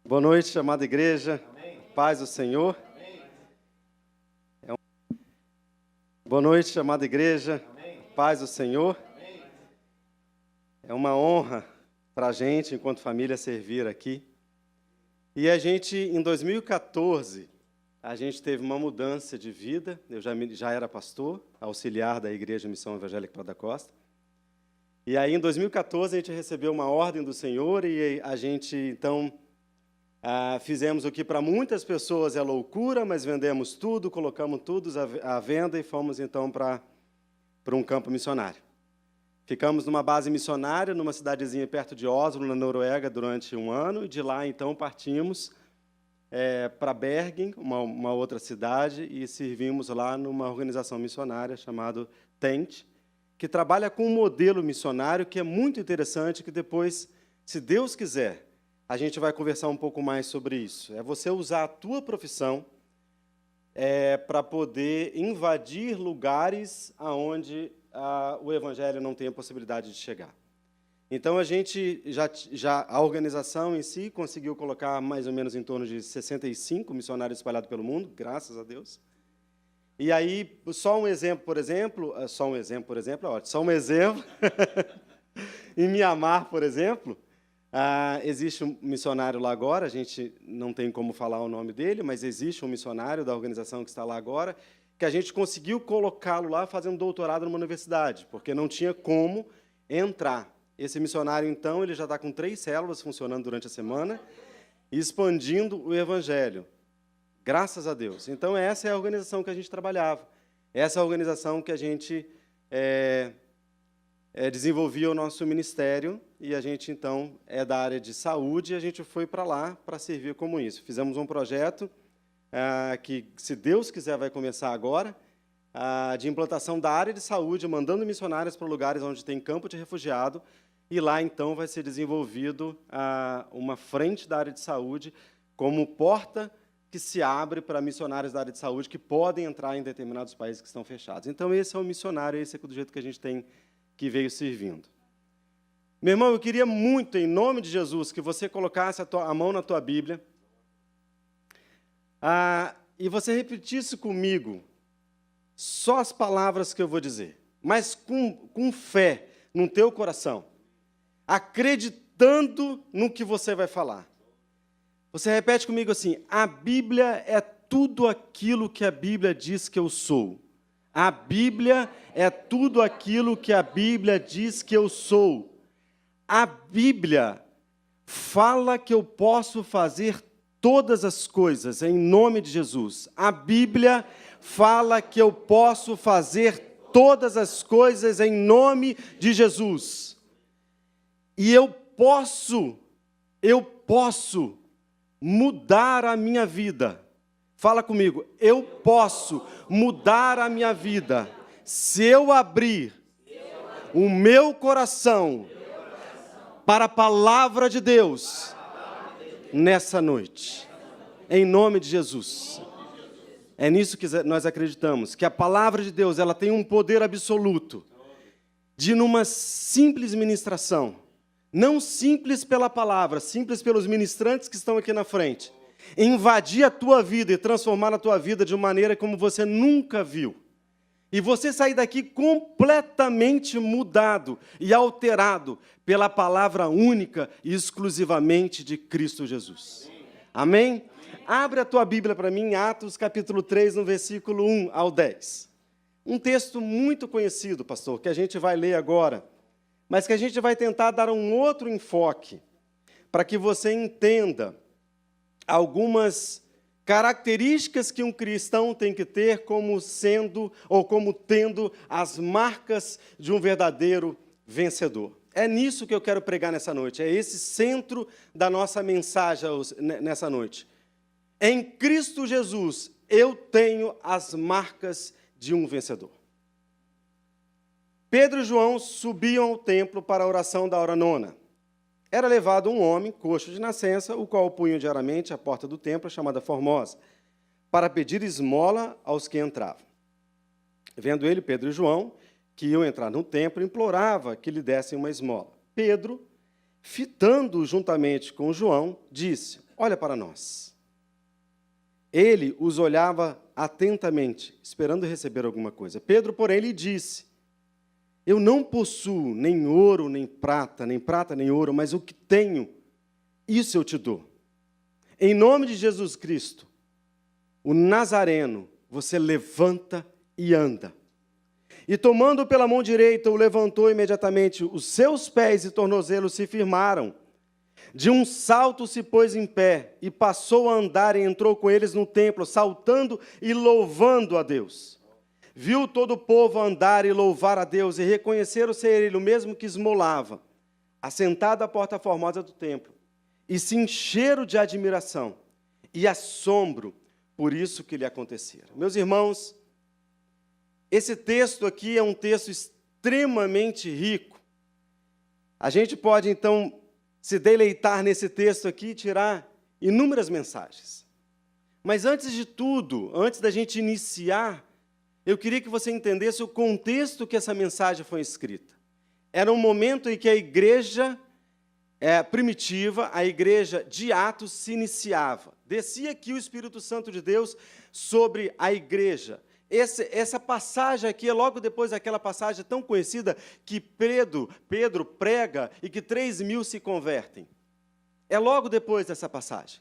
Boa noite, amada igreja. Amém. Paz do Senhor. Amém. Boa noite, amada igreja. Amém. Paz do Senhor. Amém. É uma honra para a gente, enquanto família, servir aqui. E a gente, em 2014, a gente teve uma mudança de vida. Eu já era pastor, auxiliar da Igreja Missão Evangélica Praia da Costa. E aí, em 2014, a gente recebeu uma ordem do Senhor e a gente, então, fizemos o que para muitas pessoas é loucura, mas vendemos tudo, colocamos tudo à venda e fomos, então, para um campo missionário. Ficamos numa base missionária, numa cidadezinha perto de Oslo, na Noruega, durante um ano, e de lá, então, partimos para Bergen, uma outra cidade, e servimos lá numa organização missionária chamada TENT, que trabalha com um modelo missionário que é muito interessante, que depois, se Deus quiser, a gente vai conversar um pouco mais sobre isso. É você usar a tua profissão para poder invadir lugares onde o Evangelho não tem a possibilidade de chegar. Então, a gente a organização em si conseguiu colocar mais ou menos em torno de 65 missionários espalhados pelo mundo, graças a Deus. E aí, só um exemplo, por exemplo, é ótimo. Só um exemplo, em Mianmar, por exemplo, existe um missionário lá agora, a gente não tem como falar o nome dele, mas existe um missionário da organização que está lá agora, que a gente conseguiu colocá-lo lá fazendo doutorado numa universidade, porque não tinha como entrar. Esse missionário, então, ele já está com 3 células funcionando durante a semana, expandindo o Evangelho. Graças a Deus. Então, essa é a organização que a gente trabalhava. Essa é a organização que a gente desenvolvia o nosso ministério, e a gente, então, é da área de saúde, e a gente foi para lá para servir como isso. Fizemos um projeto que, se Deus quiser, vai começar agora, de implantação da área de saúde, mandando missionários para lugares onde tem campo de refugiado, e lá, então, vai ser desenvolvido uma frente da área de saúde como porta que se abre para missionários da área de saúde que podem entrar em determinados países que estão fechados. Então, esse é o missionário, esse é do jeito que a gente tem que veio servindo. Meu irmão, eu queria muito, em nome de Jesus, que você colocasse a mão na tua Bíblia e você repetisse comigo só as palavras que eu vou dizer, mas com fé no teu coração, acreditando no que você vai falar. Você repete comigo assim: a Bíblia é tudo aquilo que a Bíblia diz que eu sou. A Bíblia é tudo aquilo que a Bíblia diz que eu sou. A Bíblia fala que eu posso fazer todas as coisas em nome de Jesus. A Bíblia fala que eu posso fazer todas as coisas em nome de Jesus. E eu posso mudar a minha vida. Fala comigo, eu posso mudar a minha vida se eu abrir o meu coração para a palavra de Deus nessa noite. Em nome de Jesus. É nisso que nós acreditamos, que a palavra de Deus ela tem um poder absoluto de, numa simples ministração, não simples pela palavra, simples pelos ministrantes que estão aqui na frente, invadir a tua vida e transformar a tua vida de uma maneira como você nunca viu. E você sair daqui completamente mudado e alterado pela palavra única e exclusivamente de Cristo Jesus. Amém? Abre a tua Bíblia para mim em Atos, capítulo 3, no versículo 1 ao 10. Um texto muito conhecido, pastor, que a gente vai ler agora, mas que a gente vai tentar dar um outro enfoque, para que você entenda algumas características que um cristão tem que ter como sendo ou como tendo as marcas de um verdadeiro vencedor. É nisso que eu quero pregar nessa noite, é esse centro da nossa mensagem nessa noite. Em Cristo Jesus, eu tenho as marcas de um vencedor. Pedro e João subiam ao templo para a oração da hora nona. Era levado um homem, coxo de nascença, o qual punha diariamente à porta do templo, chamada Formosa, para pedir esmola aos que entravam. Vendo ele, Pedro e João, que iam entrar no templo, implorava que lhe dessem uma esmola. Pedro, fitando-o juntamente com João, disse: olha para nós. Ele os olhava atentamente, esperando receber alguma coisa. Pedro, porém, lhe disse: eu não possuo nem ouro, nem prata, nem ouro, mas o que tenho, isso eu te dou. Em nome de Jesus Cristo, o Nazareno, você levanta e anda. E tomando-o pela mão direita, o levantou imediatamente. Os seus pés e tornozelos se firmaram. De um salto se pôs em pé e passou a andar e entrou com eles no templo, saltando e louvando a Deus. Viu todo o povo andar e louvar a Deus e reconheceram ser ele o mesmo que esmolava, assentado à porta formosa do templo, e se encheram de admiração e assombro por isso que lhe acontecera. Meus irmãos, esse texto aqui é um texto extremamente rico. A gente pode, então, se deleitar nesse texto aqui e tirar inúmeras mensagens. Mas, antes de tudo, antes da gente iniciar, eu queria que você entendesse o contexto que essa mensagem foi escrita. Era um momento em que a igreja primitiva, a igreja de Atos, se iniciava. Descia aqui o Espírito Santo de Deus sobre a igreja. Essa passagem aqui é logo depois daquela passagem tão conhecida que Pedro prega e que 3.000 se convertem. É logo depois dessa passagem.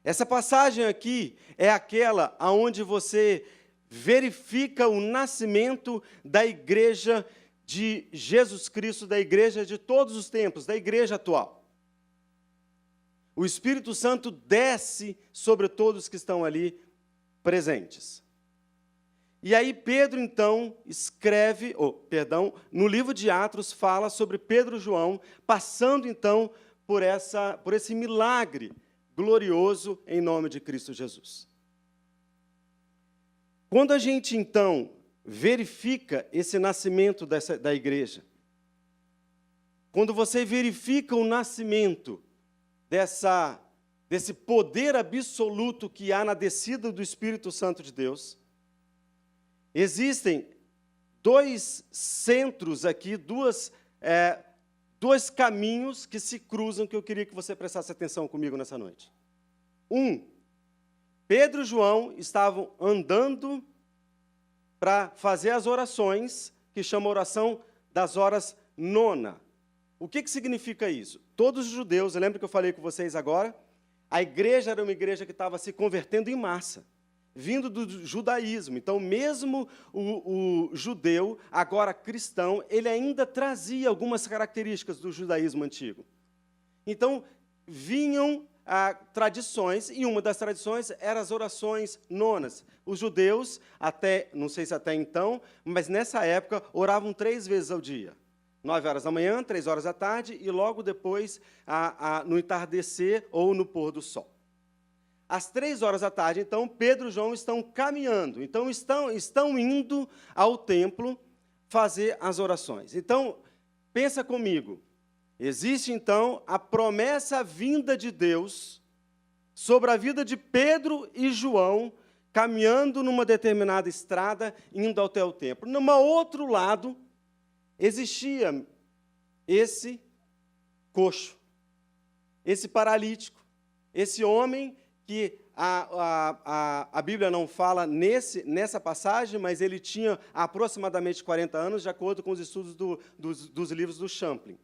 Essa passagem aqui é aquela onde você verifica o nascimento da igreja de Jesus Cristo, da igreja de todos os tempos, da igreja atual. O Espírito Santo desce sobre todos que estão ali presentes. E aí Pedro, então, escreve, no livro de Atos, fala sobre Pedro e João, passando, então, por esse milagre glorioso em nome de Cristo Jesus. Quando a gente, então, verifica esse nascimento da igreja, quando você verifica o nascimento desse poder absoluto que há na descida do Espírito Santo de Deus, existem dois centros aqui, dois caminhos que se cruzam, que eu queria que você prestasse atenção comigo nessa noite. Pedro e João estavam andando para fazer as orações, que chama oração das horas nona. O que significa isso? Todos os judeus, lembra que eu falei com vocês agora? A igreja era uma igreja que estava se convertendo em massa, vindo do judaísmo. Então, mesmo o judeu, agora cristão, ele ainda trazia algumas características do judaísmo antigo. Então, vinham tradições, e uma das tradições era as orações nonas. Os judeus, não sei se até então, mas nessa época, oravam 3 vezes ao dia. 9 horas da manhã, 3 horas da tarde, e logo depois, no entardecer ou no pôr do sol. Às 3 horas da tarde, então, Pedro e João estão caminhando. Então, estão indo ao templo fazer as orações. Então, pensa comigo. Existe, então, a promessa vinda de Deus sobre a vida de Pedro e João, caminhando numa determinada estrada, indo até o templo. No outro lado, existia esse coxo, esse paralítico, esse homem que a Bíblia não fala nessa passagem, mas ele tinha aproximadamente 40 anos, de acordo com os estudos dos livros do Champlin.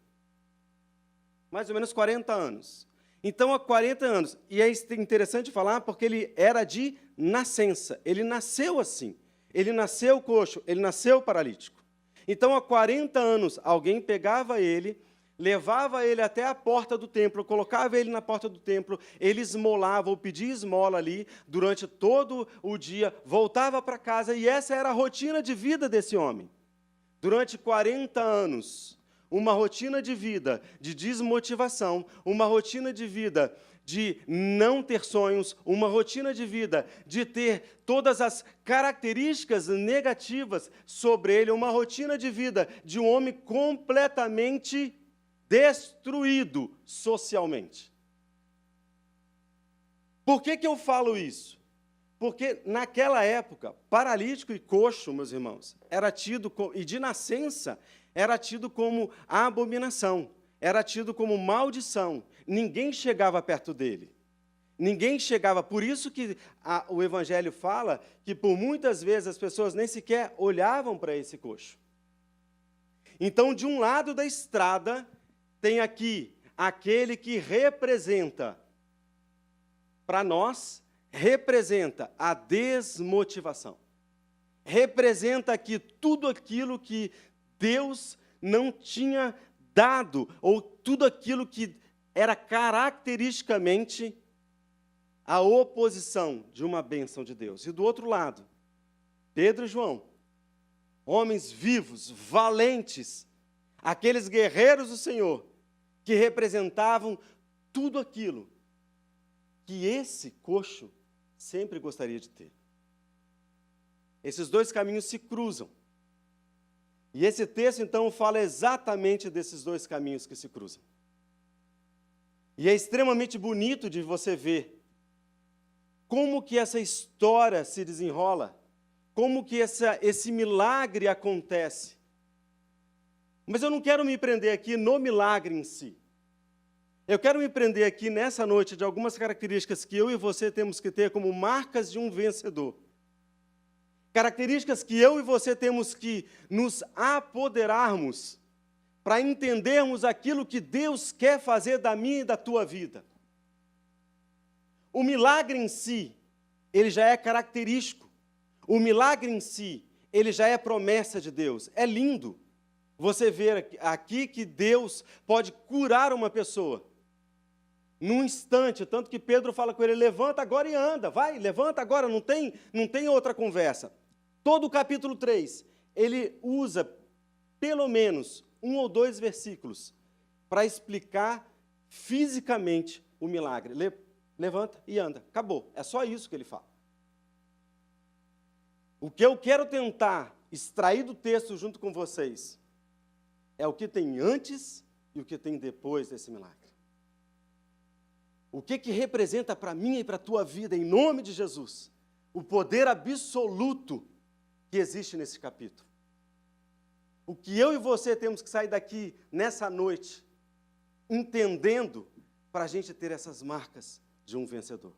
Mais ou menos 40 anos. Então, há 40 anos. E é interessante falar porque ele era de nascença. Ele nasceu assim. Ele nasceu coxo, ele nasceu paralítico. Então, há 40 anos, alguém pegava ele, levava ele até a porta do templo, colocava ele na porta do templo, ele esmolava ou pedia esmola ali durante todo o dia, voltava para casa, e essa era a rotina de vida desse homem. Durante 40 anos, uma rotina de vida de desmotivação, uma rotina de vida de não ter sonhos, uma rotina de vida de ter todas as características negativas sobre ele, uma rotina de vida de um homem completamente destruído socialmente. Por que eu falo isso? Porque naquela época, paralítico e coxo, meus irmãos, era tido, e de nascença, era tido como abominação. era tido como maldição. Ninguém chegava perto dele. Ninguém chegava. Por isso que o Evangelho fala que, por muitas vezes, as pessoas nem sequer olhavam para esse coxo. Então, de um lado da estrada, tem aqui aquele que representa, para nós, representa a desmotivação. Representa aqui tudo aquilo que Deus não tinha dado, ou tudo aquilo que era caracteristicamente a oposição de uma bênção de Deus. E do outro lado, Pedro e João, homens vivos, valentes, aqueles guerreiros do Senhor, que representavam tudo aquilo que esse coxo sempre gostaria de ter. Esses dois caminhos se cruzam. E esse texto, então, fala exatamente desses dois caminhos que se cruzam. E é extremamente bonito de você ver como que essa história se desenrola, como que esse milagre acontece. Mas eu não quero me prender aqui no milagre em si. Eu quero me prender aqui nessa noite de algumas características que eu e você temos que ter como marcas de um vencedor. Características que eu e você temos que nos apoderarmos para entendermos aquilo que Deus quer fazer da minha e da tua vida. O milagre em si, ele já é característico. O milagre em si, ele já é promessa de Deus. É lindo você ver aqui que Deus pode curar uma pessoa num instante, tanto que Pedro fala com ele, levanta agora e anda, vai, levanta agora, não tem outra conversa. Todo o capítulo 3, ele usa pelo menos 1 ou 2 versículos para explicar fisicamente o milagre. Levanta e anda, acabou, é só isso que ele fala. O que eu quero tentar extrair do texto junto com vocês é o que tem antes e o que tem depois desse milagre. O que representa para mim e para a tua vida, em nome de Jesus, o poder absoluto que existe nesse capítulo. O que eu e você temos que sair daqui nessa noite, entendendo, para a gente ter essas marcas de um vencedor.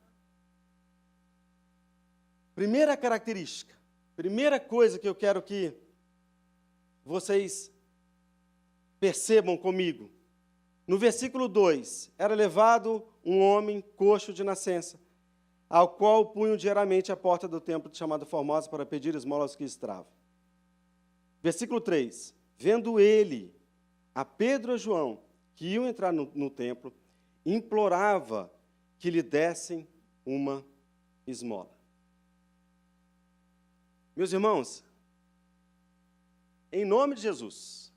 Primeira característica, primeira coisa que eu quero que vocês percebam comigo. No versículo 2, era levado um homem coxo de nascença, ao qual punham diariamente a porta do templo chamado Formosa para pedir esmola aos que estavam. Versículo 3, vendo ele a Pedro e a João, que iam entrar no templo, implorava que lhe dessem uma esmola. Meus irmãos, em nome de Jesus,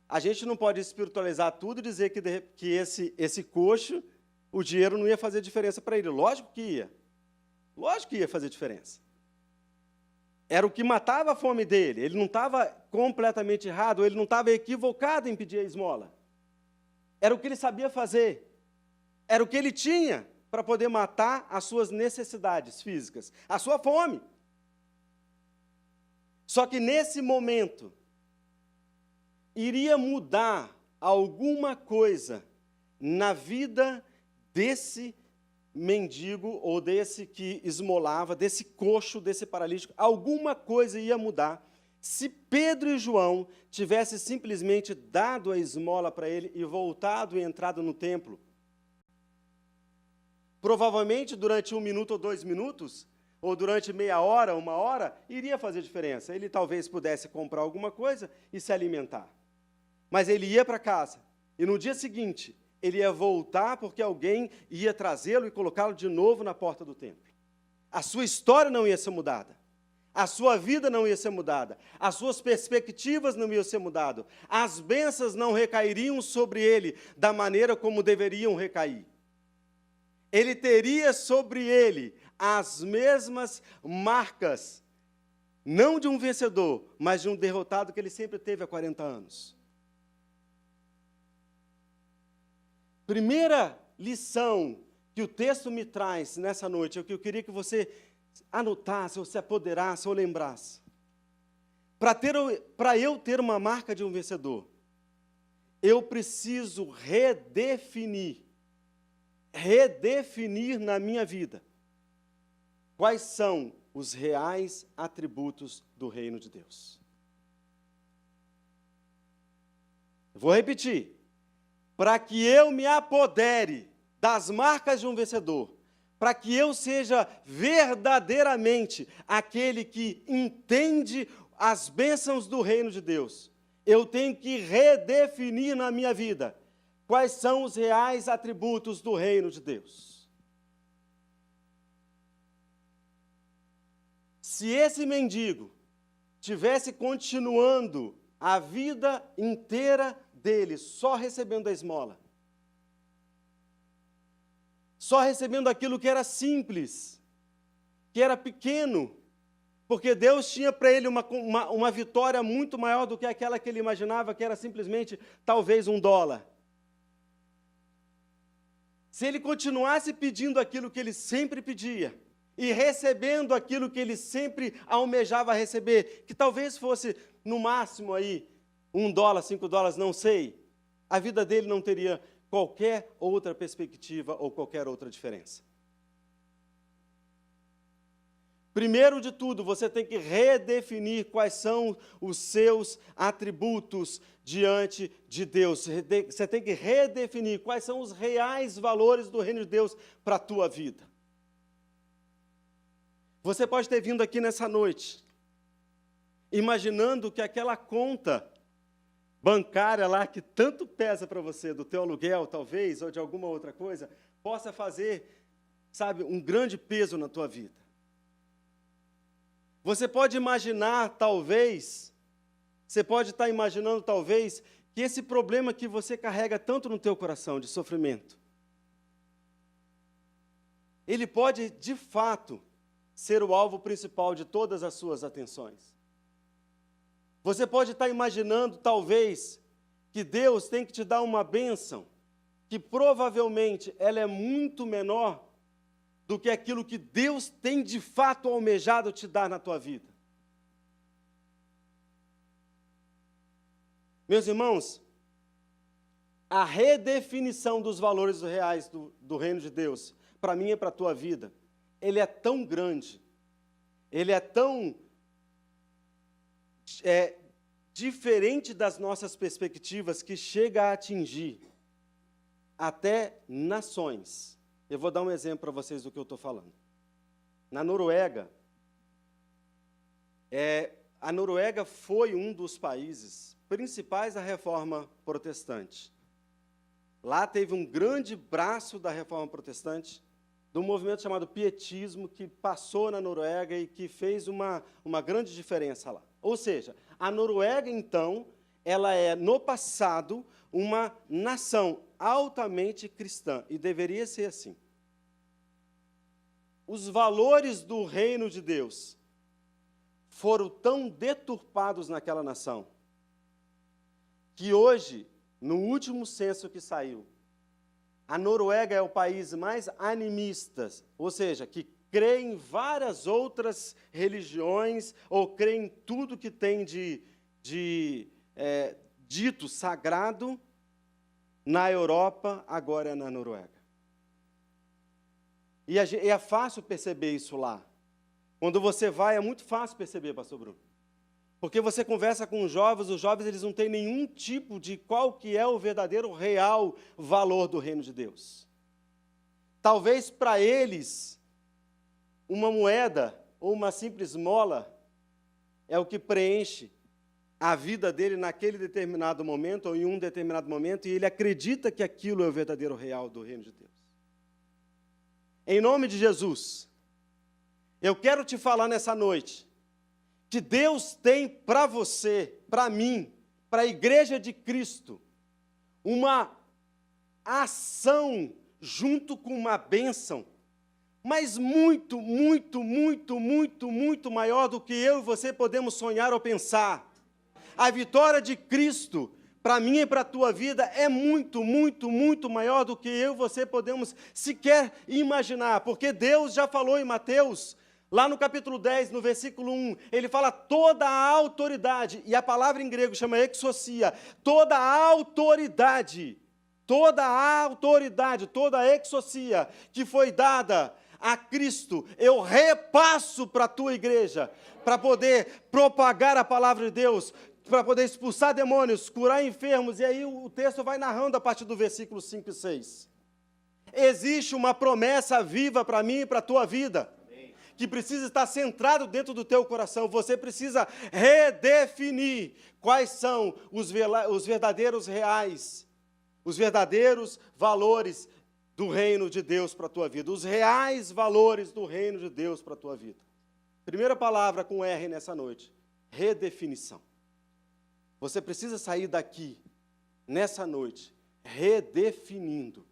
a gente não pode espiritualizar tudo e dizer que esse coxo, o dinheiro não ia fazer diferença para ele. Lógico que ia. Lógico que ia fazer diferença. Era o que matava a fome dele. Ele não estava completamente errado, ele não estava equivocado em pedir a esmola. Era o que ele sabia fazer. Era o que ele tinha para poder matar as suas necessidades físicas, a sua fome. Só que nesse momento, iria mudar alguma coisa na vida desse mendigo, ou desse que esmolava, desse coxo, desse paralítico. Alguma coisa ia mudar se Pedro e João tivessem simplesmente dado a esmola para ele e voltado e entrado no templo. Provavelmente, durante 1 minuto ou 2 minutos, ou durante meia hora, 1 hora, iria fazer diferença. Ele talvez pudesse comprar alguma coisa e se alimentar. Mas ele ia para casa, e no dia seguinte, ele ia voltar porque alguém ia trazê-lo e colocá-lo de novo na porta do templo. A sua história não ia ser mudada. A sua vida não ia ser mudada. As suas perspectivas não iam ser mudadas. As bênçãos não recairiam sobre ele da maneira como deveriam recair. Ele teria sobre ele as mesmas marcas, não de um vencedor, mas de um derrotado que ele sempre teve há 40 anos. Primeira lição que o texto me traz nessa noite, é o que eu queria que você anotasse, ou se apoderasse, ou lembrasse. Para eu ter uma marca de um vencedor, eu preciso redefinir na minha vida quais são os reais atributos do reino de Deus. Vou repetir. Para que eu me apodere das marcas de um vencedor, para que eu seja verdadeiramente aquele que entende as bênçãos do reino de Deus, eu tenho que redefinir na minha vida quais são os reais atributos do reino de Deus. Se esse mendigo tivesse continuando a vida inteira dele só recebendo a esmola, só recebendo aquilo que era simples, que era pequeno, porque Deus tinha para ele uma vitória muito maior do que aquela que ele imaginava, que era simplesmente, talvez, $1. Se ele continuasse pedindo aquilo que ele sempre pedia, e recebendo aquilo que ele sempre almejava receber, que talvez fosse, no máximo, aí, $1, $5, não sei, a vida dele não teria qualquer outra perspectiva ou qualquer outra diferença. Primeiro de tudo, você tem que redefinir quais são os seus atributos diante de Deus. Você tem que redefinir quais são os reais valores do reino de Deus para a tua vida. Você pode ter vindo aqui nessa noite, imaginando que aquela conta bancária lá, que tanto pesa para você, do teu aluguel, talvez, ou de alguma outra coisa, possa fazer, sabe, um grande peso na tua vida. Você pode imaginar, talvez, você pode estar imaginando, talvez, que esse problema que você carrega tanto no teu coração, de sofrimento, ele pode, de fato, ser o alvo principal de todas as suas atenções. Você pode estar imaginando, talvez, que Deus tem que te dar uma bênção, que provavelmente ela é muito menor do que aquilo que Deus tem de fato almejado te dar na tua vida. Meus irmãos, a redefinição dos valores reais do reino de Deus, para mim e para a tua vida, ele é tão grande, ele é tão diferente das nossas perspectivas, que chega a atingir até nações. Eu vou dar um exemplo para vocês do que eu estou falando. Na Noruega, a Noruega foi um dos países principais da Reforma Protestante. Lá teve um grande braço da Reforma Protestante, do movimento chamado Pietismo, que passou na Noruega e que fez uma grande diferença lá. Ou seja, a Noruega, então, ela é, no passado, uma nação altamente cristã, e deveria ser assim. Os valores do reino de Deus foram tão deturpados naquela nação, que hoje, no último censo que saiu, a Noruega é o país mais animista, ou seja, que crê em várias outras religiões, ou crê em tudo que tem dito sagrado na Europa, agora é na Noruega. E é fácil perceber isso lá. Quando você vai, é muito fácil perceber, pastor Bruno. Porque você conversa com os jovens eles não têm nenhum tipo de qual que é o verdadeiro, real valor do reino de Deus. Talvez para eles, uma moeda ou uma simples esmola é o que preenche a vida dele naquele determinado momento ou em um determinado momento, e ele acredita que aquilo é o verdadeiro, real do reino de Deus. Em nome de Jesus, eu quero te falar nessa noite que Deus tem para você, para mim, para a igreja de Cristo, uma ação junto com uma bênção, mas muito, muito, muito, muito, muito maior do que eu e você podemos sonhar ou pensar. A vitória de Cristo, para mim e para a tua vida, é muito, muito, muito maior do que eu e você podemos sequer imaginar, porque Deus já falou em Mateus Lá no capítulo 10, no versículo 1, ele fala toda a autoridade, e a palavra em grego chama exousia, toda a autoridade, toda a exousia que foi dada a Cristo, eu repasso para a tua igreja, para poder propagar a palavra de Deus, para poder expulsar demônios, curar enfermos, e aí o texto vai narrando a partir do versículo 5 e 6. Existe uma promessa viva para mim e para a tua vida, que precisa estar centrado dentro do teu coração. Você precisa redefinir quais são os verdadeiros reais, os verdadeiros valores do reino de Deus para a tua vida, os reais valores do reino de Deus para a tua vida. Primeira palavra com R nessa noite, redefinição. Você precisa sair daqui, nessa noite, redefinindo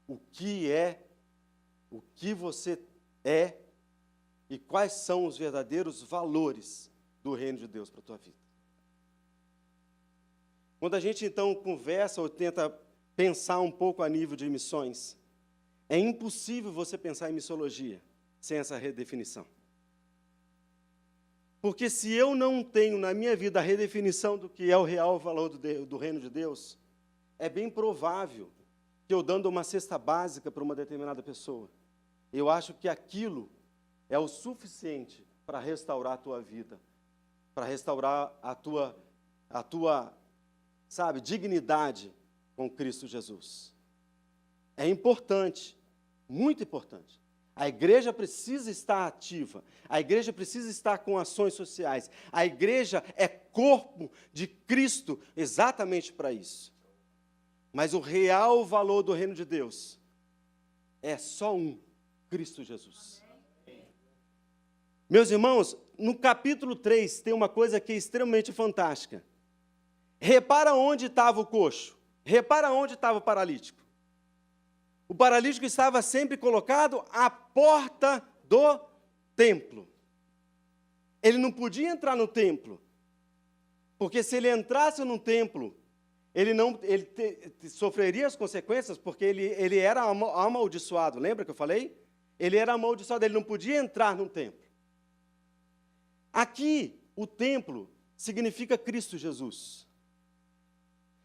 o que você é e quais são os verdadeiros valores do reino de Deus para a tua vida. Quando a gente, então, conversa ou tenta pensar um pouco a nível de missões, é impossível você pensar em missiologia sem essa redefinição. Porque se eu não tenho na minha vida a redefinição do que é o real valor do reino de Deus, é bem provável que eu dando uma cesta básica para uma determinada pessoa, eu acho que aquilo é o suficiente para restaurar a tua vida, para restaurar a tua, dignidade com Cristo Jesus. É importante, muito importante. A igreja precisa estar ativa, a igreja precisa estar com ações sociais, a igreja é corpo de Cristo exatamente para isso. Mas o real valor do reino de Deus é só um, Cristo Jesus. Meus irmãos, no capítulo 3 tem uma coisa que é extremamente fantástica. Repara onde estava o coxo, repara onde estava o paralítico. O paralítico estava sempre colocado à porta do templo. Ele não podia entrar no templo, porque se ele entrasse no templo, ele sofreria as consequências, porque ele era amaldiçoado. Lembra que eu falei? Ele era amaldiçoado, ele não podia entrar no templo. Aqui, o templo significa Cristo Jesus.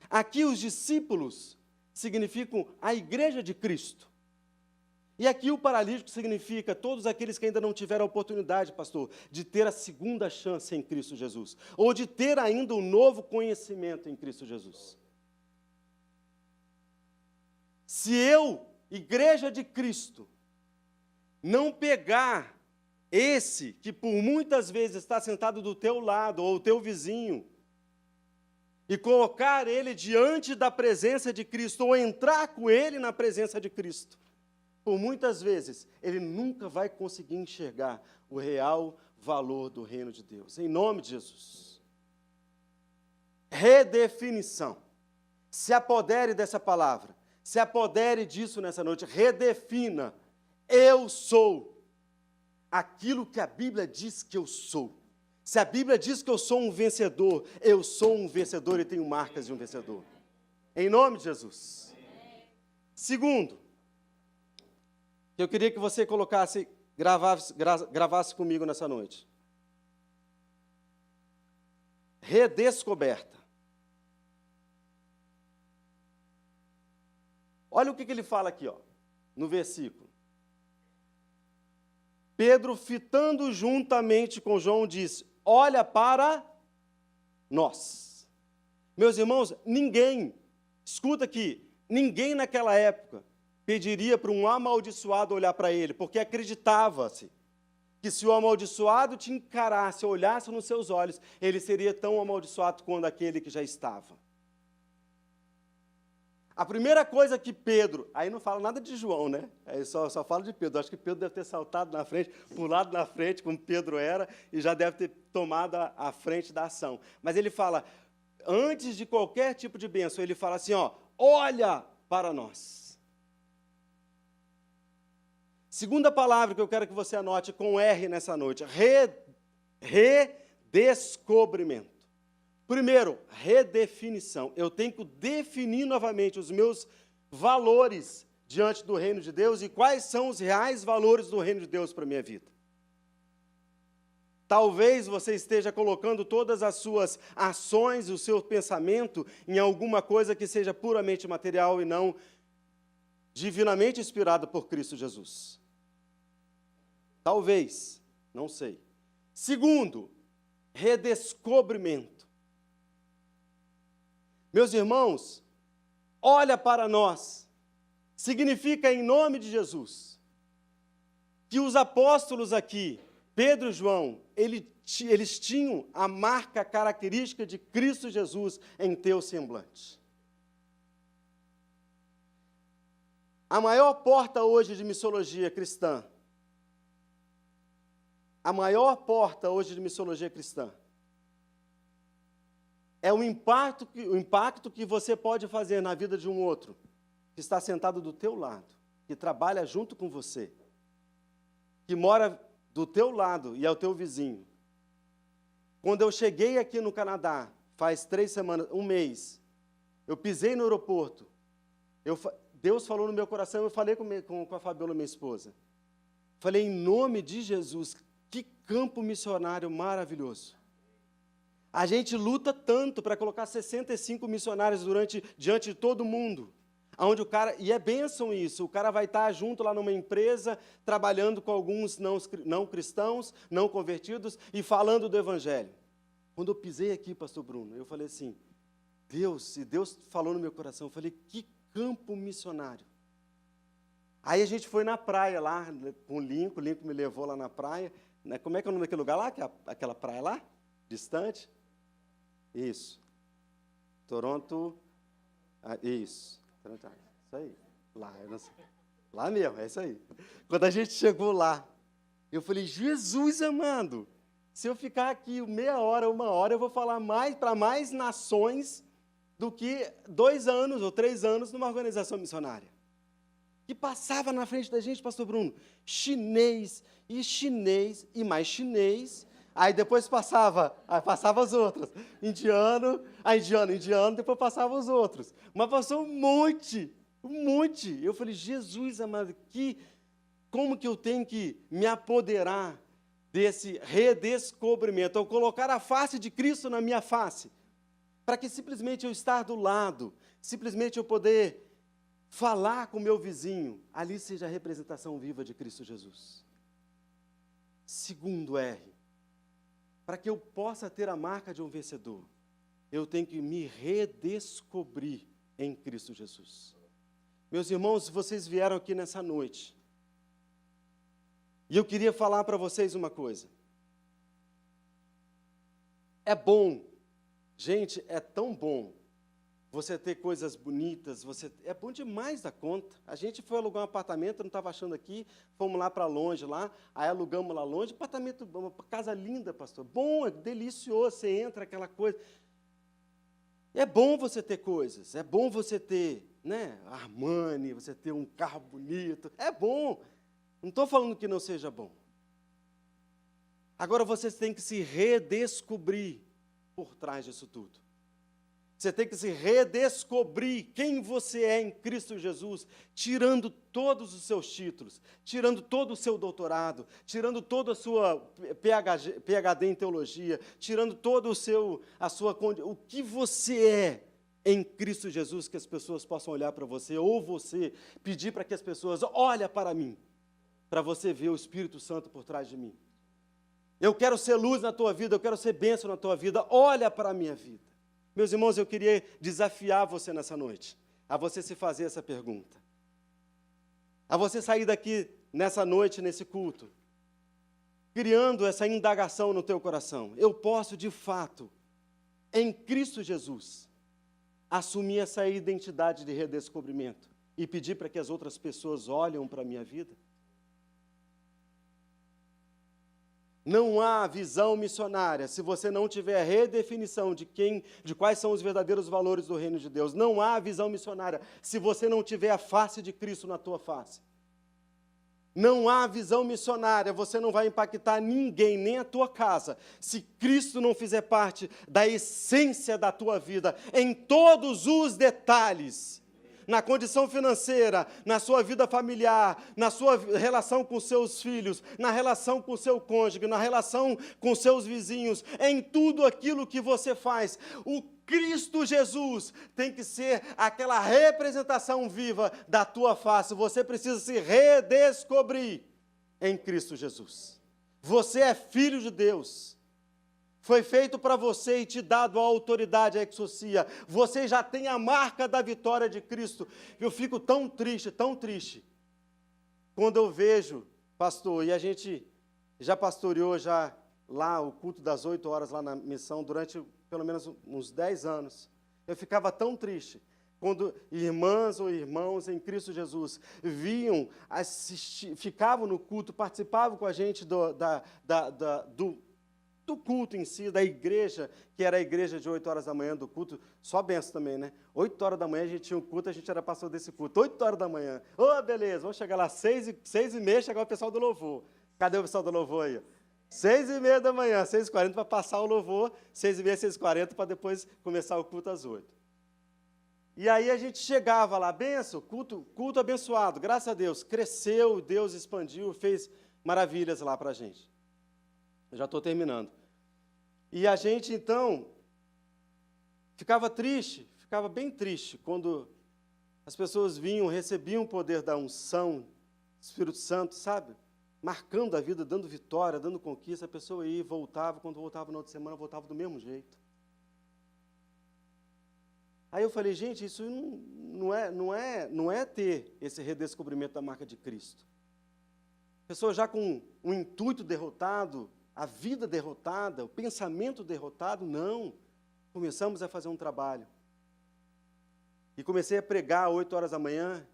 Aqui, os discípulos significam a igreja de Cristo. E aqui o paralítico significa todos aqueles que ainda não tiveram a oportunidade, pastor, de ter a segunda chance em Cristo Jesus, ou de ter ainda um novo conhecimento em Cristo Jesus. Se eu, igreja de Cristo, não pegar esse que por muitas vezes está sentado do teu lado, ou o teu vizinho, e colocar ele diante da presença de Cristo, ou entrar com ele na presença de Cristo, por muitas vezes, ele nunca vai conseguir enxergar o real valor do reino de Deus. Em nome de Jesus. Redefinição. Se apodere dessa palavra. Se apodere disso nessa noite. Redefina. Eu sou aquilo que a Bíblia diz que eu sou. Se a Bíblia diz que eu sou um vencedor, eu sou um vencedor e tenho marcas de um vencedor. Em nome de Jesus. Segundo, eu queria que você gravasse comigo nessa noite. Redescoberta. Olha o que ele fala aqui, no versículo. Pedro, fitando juntamente com João, disse: olha para nós. Meus irmãos, escuta aqui, ninguém naquela época pediria para um amaldiçoado olhar para ele, porque acreditava-se que se o amaldiçoado te encarasse, olhasse nos seus olhos, ele seria tão amaldiçoado quanto aquele que já estava. A primeira coisa que Pedro, aí não fala nada de João, né? Aí só fala de Pedro. Acho que Pedro deve ter saltado na frente, pulado na frente, como Pedro era, e já deve ter tomado a frente da ação. Mas ele fala, antes de qualquer tipo de bênção, ele fala assim, olha para nós. Segunda palavra que eu quero que você anote com R nessa noite, redescobrimento. Primeiro, redefinição. Eu tenho que definir novamente os meus valores diante do reino de Deus e quais são os reais valores do reino de Deus para a minha vida. Talvez você esteja colocando todas as suas ações, o seu pensamento em alguma coisa que seja puramente material e não divinamente inspirada por Cristo Jesus. Talvez, não sei. Segundo, redescobrimento. Meus irmãos, olha para nós. Significa em nome de Jesus que os apóstolos aqui, Pedro e João, eles tinham a marca característica de Cristo Jesus em teu semblante. A maior porta hoje de missiologia cristã, é o impacto que você pode fazer na vida de um outro, que está sentado do teu lado, que trabalha junto com você, que mora do teu lado e é o teu vizinho. Quando eu cheguei aqui no Canadá, faz 3 semanas, 1 mês, eu pisei no aeroporto, Deus falou no meu coração, eu falei com a Fabiola, minha esposa. Falei, em nome de Jesus, que campo missionário maravilhoso. A gente luta tanto para colocar 65 missionários diante de todo mundo. Onde o cara, e é bênção isso, o cara vai estar junto lá numa empresa, trabalhando com alguns não cristãos, não convertidos, e falando do Evangelho. Quando eu pisei aqui, pastor Bruno, eu falei assim, Deus falou no meu coração, eu falei, que campo missionário. Aí a gente foi na praia lá, com o Lincoln me levou lá na praia, né? Como é que é o nome daquele lugar lá, aquela praia lá, distante? Isso. Toronto, isso. Isso aí. Lá, eu não sei. Lá mesmo, é isso aí. Quando a gente chegou lá, eu falei, Jesus amado, se eu ficar aqui meia hora, 1 hora, eu vou falar para mais nações do que 2 anos ou 3 anos numa organização missionária. Que passava na frente da gente, pastor Bruno, chinês e mais chinês. Aí depois passava os outros. Indiano, depois passava os outros. Mas passou um monte. Eu falei, Jesus amado, como que eu tenho que me apoderar desse redescobrimento? Ao colocar a face de Cristo na minha face, para que simplesmente eu estar do lado, simplesmente eu poder falar com o meu vizinho, ali seja a representação viva de Cristo Jesus. Segundo R, para que eu possa ter a marca de um vencedor, eu tenho que me redescobrir em Cristo Jesus. Meus irmãos, vocês vieram aqui nessa noite, e eu queria falar para vocês uma coisa. É bom, gente, é tão bom você ter coisas bonitas, é bom demais da conta. A gente foi alugar um apartamento, não estava achando aqui, fomos lá para longe, aí alugamos lá longe, apartamento, uma casa linda, pastor, bom, é delicioso, você entra, aquela coisa. É bom você ter coisas, é bom você ter, né, Armani, você ter um carro bonito, é bom, não estou falando que não seja bom. Agora vocês têm que se redescobrir por trás disso tudo. Você tem que se redescobrir quem você é em Cristo Jesus, tirando todos os seus títulos, tirando todo o seu doutorado, tirando toda a sua PhD em teologia, tirando todo o que você é em Cristo Jesus, que as pessoas possam olhar para você, ou você pedir para que as pessoas olhem para mim, para você ver o Espírito Santo por trás de mim. Eu quero ser luz na tua vida, eu quero ser bênção na tua vida, olha para a minha vida. Meus irmãos, eu queria desafiar você nessa noite, a você se fazer essa pergunta. A você sair daqui nessa noite, nesse culto, criando essa indagação no teu coração. Eu posso, de fato, em Cristo Jesus, assumir essa identidade de redescobrimento e pedir para que as outras pessoas olhem para a minha vida? Não há visão missionária se você não tiver a redefinição de quais são os verdadeiros valores do reino de Deus. Não há visão missionária se você não tiver a face de Cristo na tua face. Não há visão missionária, você não vai impactar ninguém, nem a tua casa, se Cristo não fizer parte da essência da tua vida, em todos os detalhes. na condição financeira, na sua vida familiar, na sua relação com seus filhos, na relação com seu cônjuge, na relação com seus vizinhos, em tudo aquilo que você faz. O Cristo Jesus tem que ser aquela representação viva da tua face. Você precisa se redescobrir em Cristo Jesus. Você é filho de Deus. Foi feito para você e te dado a autoridade, a exousia. Você já tem a marca da vitória de Cristo. Eu fico tão triste, quando eu vejo, pastor, e a gente já pastoreou já lá o culto das 8 horas lá na missão durante pelo menos uns 10 anos. Eu ficava tão triste quando irmãs ou irmãos em Cristo Jesus vinham, ficavam no culto, participavam com a gente do culto em si, da igreja, que era a igreja de 8 horas da manhã, do culto, só benção também, né? 8 horas da manhã a gente tinha um culto, a gente era pastor desse culto, 8 horas da manhã. Beleza, vamos chegar lá, 6h30, chegar o pessoal do louvor. Cadê o pessoal do louvor aí? 6h30 da manhã, 6h40 para passar o louvor, 6h30, 6h40 para depois começar o culto às 8. E aí a gente chegava lá, benção, culto abençoado, graças a Deus, cresceu, Deus expandiu, fez maravilhas lá para a gente. Eu já estou terminando. E a gente, então, ficava bem triste, quando as pessoas vinham, recebiam o poder da unção, Espírito Santo, sabe? Marcando a vida, dando vitória, dando conquista, a pessoa ia e voltava, quando voltava na outra semana, voltava do mesmo jeito. Aí eu falei, gente, isso não é ter esse redescobrimento da marca de Cristo. A pessoa já com o intuito derrotado, a vida derrotada, o pensamento derrotado, não. Começamos a fazer um trabalho. E comecei a pregar às 8 horas da manhã,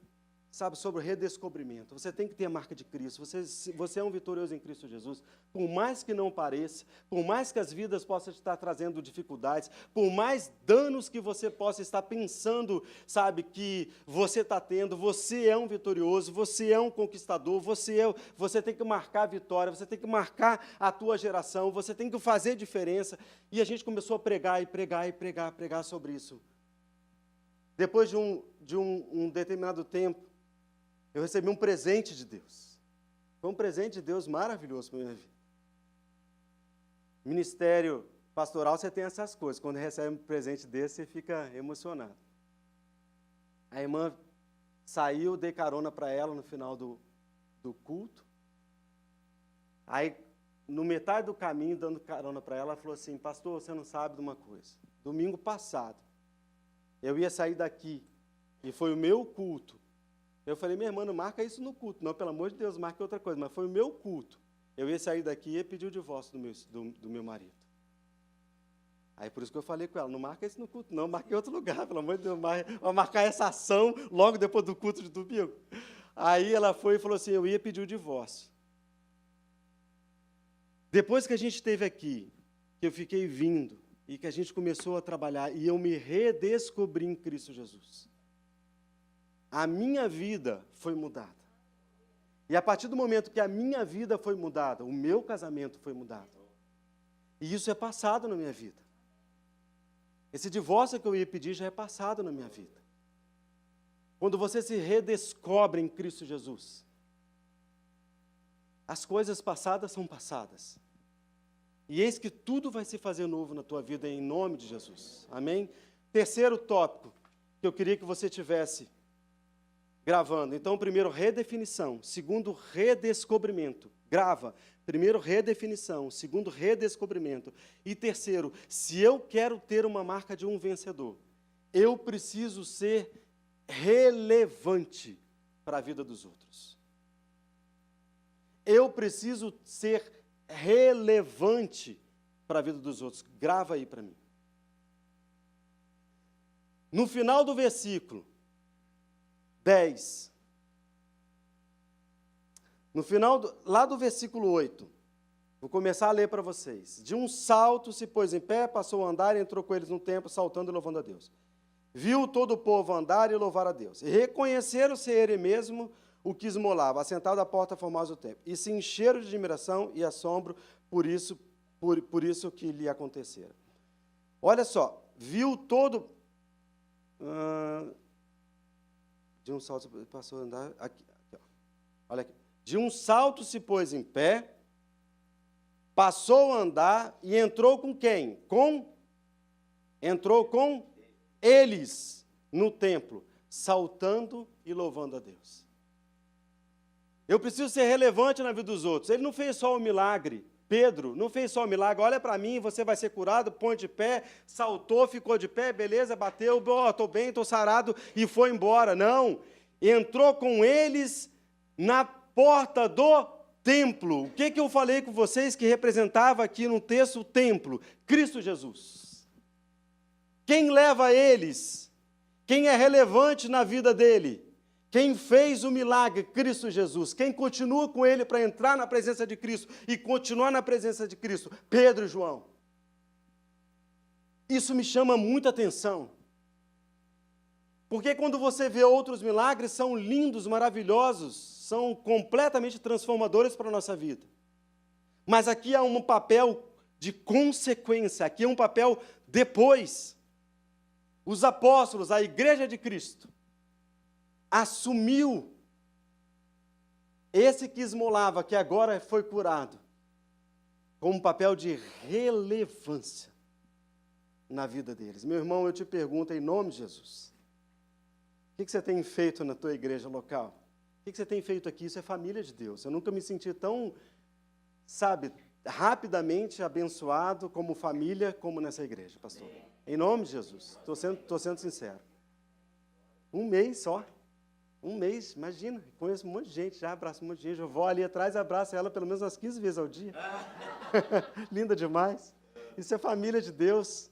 sabe, sobre o redescobrimento. Você tem que ter a marca de Cristo. Você é um vitorioso em Cristo Jesus. Por mais que não pareça, por mais que as vidas possam estar trazendo dificuldades, por mais danos que você possa estar pensando, sabe, que você está tendo, você é um vitorioso, você é um conquistador, você tem que marcar a vitória, você tem que marcar a tua geração, você tem que fazer diferença. E a gente começou a pregar sobre isso. Depois de um determinado tempo, eu recebi um presente de Deus. Foi um presente de Deus maravilhoso para a minha vida. Ministério pastoral, você tem essas coisas. Quando recebe um presente desse, você fica emocionado. A irmã saiu, dei carona para ela no final do culto. Aí, no metade do caminho, dando carona para ela, ela falou assim, pastor, você não sabe de uma coisa. Domingo passado, eu ia sair daqui, e foi o meu culto. Eu falei, minha irmã, não marca isso no culto. Não, pelo amor de Deus, marque outra coisa. Mas foi o meu culto. Eu ia sair daqui e ia pedir o divórcio do meu marido. Aí por isso que eu falei com ela, não marca isso no culto, não, marque em outro lugar, pelo amor de Deus, vai marcar essa ação logo depois do culto de domingo. Aí ela foi e falou assim, eu ia pedir o divórcio. Depois que a gente esteve aqui, que eu fiquei vindo, e que a gente começou a trabalhar, e eu me redescobri em Cristo Jesus. A minha vida foi mudada. E a partir do momento que a minha vida foi mudada, o meu casamento foi mudado. E isso é passado na minha vida. Esse divórcio que eu ia pedir já é passado na minha vida. Quando você se redescobre em Cristo Jesus, as coisas passadas são passadas. E eis que tudo vai se fazer novo na tua vida em nome de Jesus. Amém? Terceiro tópico que eu queria que você tivesse gravando. Então, primeiro, redefinição. Segundo, redescobrimento. Grava. Primeiro, redefinição. Segundo, redescobrimento. E terceiro, se eu quero ter uma marca de um vencedor, eu preciso ser relevante para a vida dos outros. Eu preciso ser relevante para a vida dos outros. Grava aí para mim. No final do versículo 10, no final, lá do versículo 8, vou começar a ler para vocês. De um salto se pôs em pé, passou a andar e entrou com eles no templo, saltando e louvando a Deus. Viu todo o povo andar e louvar a Deus. E reconheceram ser ele mesmo o que esmolava, assentado à porta formosa do templo. E se encheram de admiração e assombro por isso que lhe acontecera. Olha só, viu todo... De um salto passou a andar. Aqui, ó. Olha aqui. De um salto se pôs em pé, passou a andar e entrou com quem? Entrou com eles no templo, saltando e louvando a Deus. Eu preciso ser relevante na vida dos outros. Ele não fez só o milagre. Pedro não fez só o milagre. Olha para mim, você vai ser curado, põe de pé, saltou, ficou de pé, beleza, bateu, estou bem, estou sarado e foi embora. Não, entrou com eles na porta do templo. O que eu falei com vocês que representava aqui no texto o templo? Cristo Jesus. Quem leva eles? Quem é relevante na vida dele? Quem fez o milagre? Cristo Jesus. Quem continua com ele para entrar na presença de Cristo e continuar na presença de Cristo? Pedro e João. Isso me chama muita atenção. Porque quando você vê outros milagres, são lindos, maravilhosos, são completamente transformadores para a nossa vida. Mas aqui há um papel de consequência, aqui é um papel depois. Os apóstolos, a igreja de Cristo, assumiu esse que esmolava, que agora foi curado, com um papel de relevância na vida deles. Meu irmão, eu te pergunto em nome de Jesus, o que você tem feito na tua igreja local? O que você tem feito aqui? Isso é família de Deus. Eu nunca me senti tão, rapidamente abençoado como família, como nessa igreja, pastor. Em nome de Jesus. Estou sendo sincero. Um mês só. Um mês, imagina. Conheço um monte de gente, já abraço um monte de gente. Eu vou ali atrás e abraço ela pelo menos umas 15 vezes ao dia. Linda demais. Isso é família de Deus.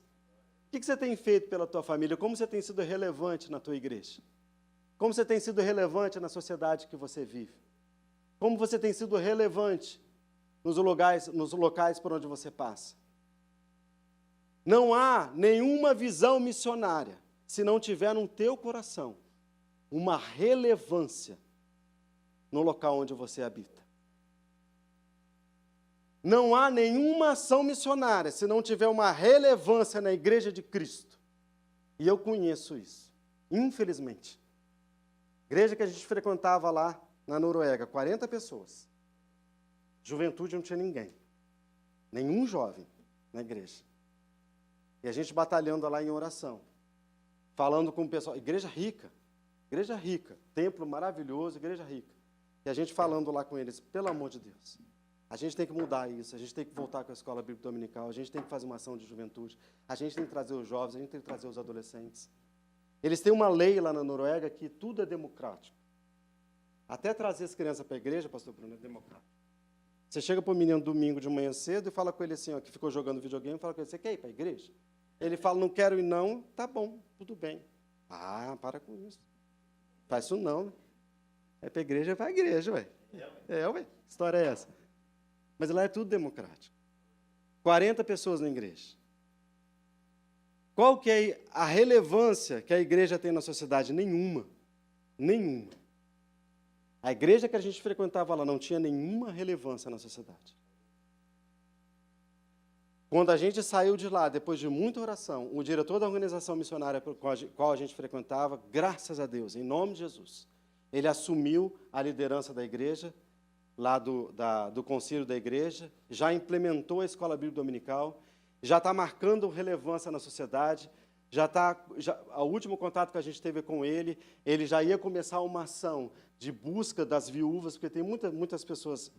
O que você tem feito pela tua família? Como você tem sido relevante na tua igreja? Como você tem sido relevante na sociedade que você vive? Como você tem sido relevante nos locais por onde você passa? Não há nenhuma visão missionária se não tiver no teu coração uma relevância no local onde você habita. Não há nenhuma ação missionária se não tiver uma relevância na igreja de Cristo. E eu conheço isso, infelizmente. Igreja que a gente frequentava lá na Noruega, 40 pessoas. Juventude não tinha ninguém. Nenhum jovem na igreja. E a gente batalhando lá em oração. Falando com o pessoal. Igreja rica. Templo maravilhoso, igreja rica. E a gente falando lá com eles, pelo amor de Deus. A gente tem que mudar isso. A gente tem que voltar com a escola bíblica dominical. A gente tem que fazer uma ação de juventude. A gente tem que trazer os jovens. A gente tem que trazer os adolescentes. Eles têm uma lei lá na Noruega que tudo é democrático. Até trazer as crianças para a igreja, pastor Bruno, é democrático. Você chega para o menino domingo de manhã cedo e fala com ele assim, ó, que ficou jogando videogame, fala com ele, você quer ir para a igreja? Ele fala, não quero ir não, tá bom, tudo bem. Ah, para com isso. Faz isso não. É para a igreja, vai à igreja, ué. Ué, que história é essa? Mas lá é tudo democrático. 40 pessoas na igreja. Qual que é a relevância que a igreja tem na sociedade? Nenhuma. Nenhuma. A igreja que a gente frequentava lá não tinha nenhuma relevância na sociedade. Quando a gente saiu de lá, depois de muita oração, o diretor da organização missionária com a qual a gente frequentava, graças a Deus, em nome de Jesus, ele assumiu a liderança da igreja, lá do conselho da igreja, já implementou a escola bíblica dominical, já está marcando relevância na sociedade, o último contato que a gente teve com ele já ia começar uma ação de busca das viúvas, porque tem muitas pessoas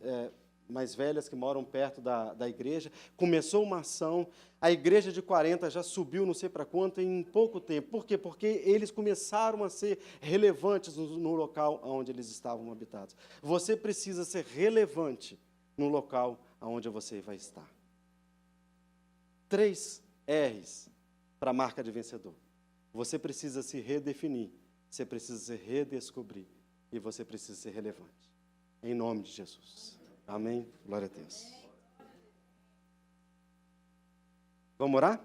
mais velhas que moram perto da igreja. Começou uma ação, a igreja de 40 já subiu não sei para quanto em pouco tempo. Por quê? Porque eles começaram a ser relevantes no local onde eles estavam habitados. Você precisa ser relevante no local onde você vai estar. 3 R's para a marca de vencedor. Você precisa se redefinir, você precisa se redescobrir e você precisa ser relevante. Em nome de Jesus. Amém? Glória a Deus. Vamos orar?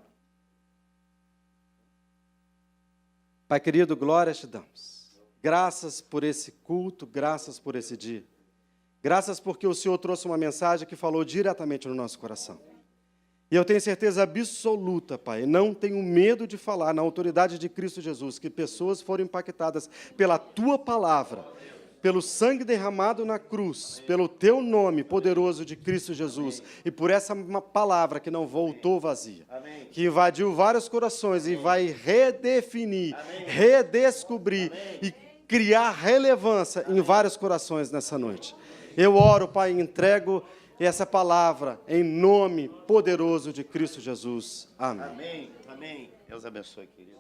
Pai querido, glórias te damos. Graças por esse culto, graças por esse dia. Graças porque o Senhor trouxe uma mensagem que falou diretamente no nosso coração. E eu tenho certeza absoluta, Pai, não tenho medo de falar na autoridade de Cristo Jesus, que pessoas foram impactadas pela Tua palavra, pelo sangue derramado na cruz, pelo Teu nome poderoso de Cristo Jesus, e por essa palavra que não voltou vazia, que invadiu vários corações e vai redefinir, redescobrir e criar relevância em vários corações nessa noite. Eu oro, Pai, e entrego essa palavra em nome poderoso de Cristo Jesus. Amém. Amém. Amém. Deus abençoe, querido.